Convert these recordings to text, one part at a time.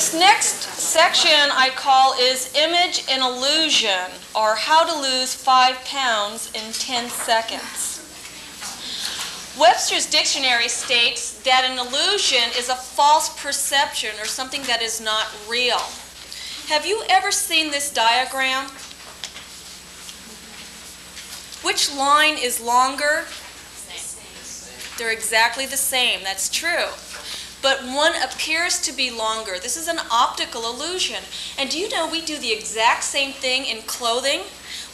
This next section I call is Image and Illusion, or How to Lose 5 Pounds in 10 Seconds. Webster's dictionary states that an illusion is a false perception or something that is not real. Have you ever seen this diagram? Which line is longer? They're exactly the same. That's true. But one appears to be longer. This is an optical illusion. And do you know we do the exact same thing in clothing?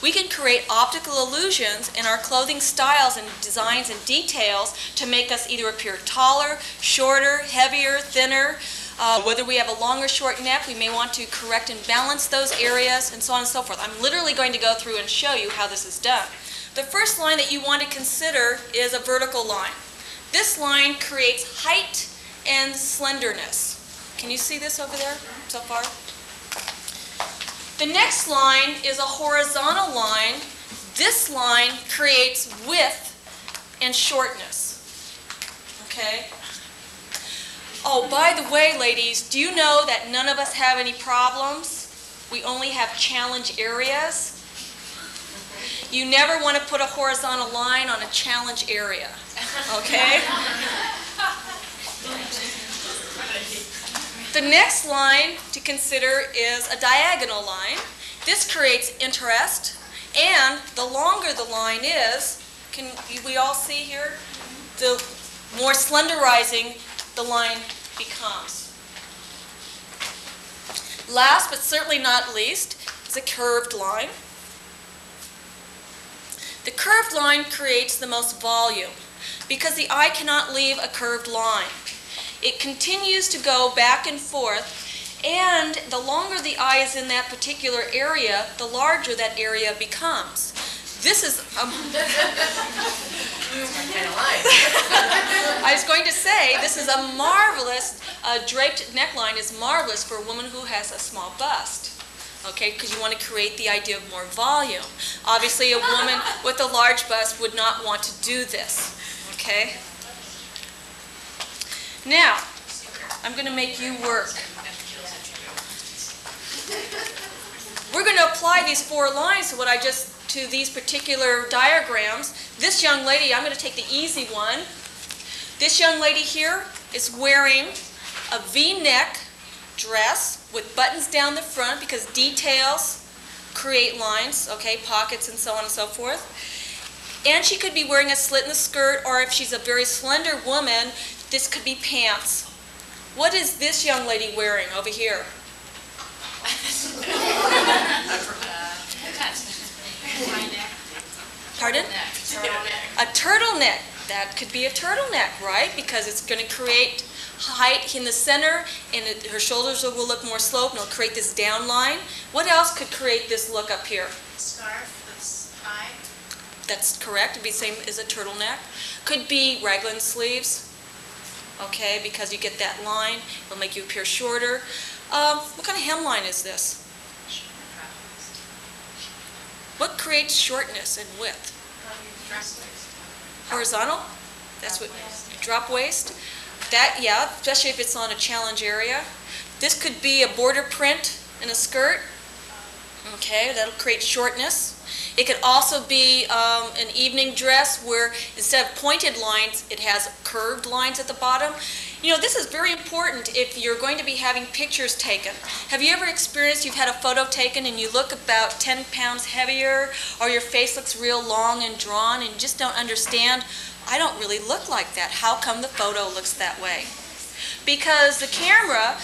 We can create optical illusions in our clothing styles and designs and details to make us either appear taller, shorter, heavier, thinner. Whether we have a long or short neck, we may want to correct and balance those areas, and so on and so forth. I'm literally going to go through and show you how this is done. The first line that you want to consider is a vertical line. This line creates height and slenderness. Can you see this over there so far? The next line is a horizontal line. This line creates width and shortness. Okay? Oh, by the way, ladies, do you know that none of us have any problems? We only have challenge areas. You never want to put a horizontal line on a challenge area. Okay? The next line to consider is a diagonal line. This creates interest, and the longer the line is, can we all see here? The more slenderizing the line becomes. Last but certainly not least is a curved line. The curved line creates the most volume because the eye cannot leave a curved line. It continues to go back and forth, and the longer the eye is in that particular area, the larger that area becomes. This is I was going to say, this is a marvelous, draped neckline is marvelous for a woman who has a small bust. Okay, because you want to create the idea of more volume. Obviously, a woman with a large bust would not want to do this. Okay? Now, I'm going to make you work. We're going to apply these 4 lines to these particular diagrams. This young lady, I'm going to take the easy one. This young lady here is wearing a V-neck dress with buttons down the front because details create lines, okay, pockets and so on and so forth. And she could be wearing a slit in the skirt, or if she's a very slender woman, this could be pants. What is this young lady wearing over here? Pardon? A turtleneck. That could be a turtleneck, right? Because it's going to create height in the center, and her shoulders will look more sloped, and it'll create this down line. What else could create this look up here? Scarf that's high. That's correct. It'd be the same as a turtleneck. Could be raglan sleeves. Okay, because you get that line, it'll make you appear shorter. What kind of hemline is this? What creates shortness and width? Horizontal? That's what, drop waist? That, yeah, especially if it's on a challenge area. This could be a border print in a skirt. Okay, that'll create shortness. It could also be an evening dress where instead of pointed lines, it has curved lines at the bottom. You know, this is very important if you're going to be having pictures taken. Have you ever experienced you've had a photo taken and you look about 10 pounds heavier, or your face looks real long and drawn and you just don't understand, I don't really look like that. How come the photo looks that way? Because the camera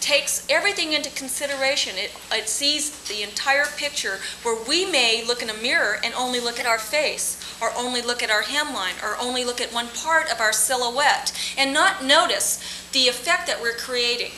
takes everything into consideration. It sees the entire picture, where we may look in a mirror and only look at our face, or only look at our hemline, or only look at one part of our silhouette, and not notice the effect that we're creating.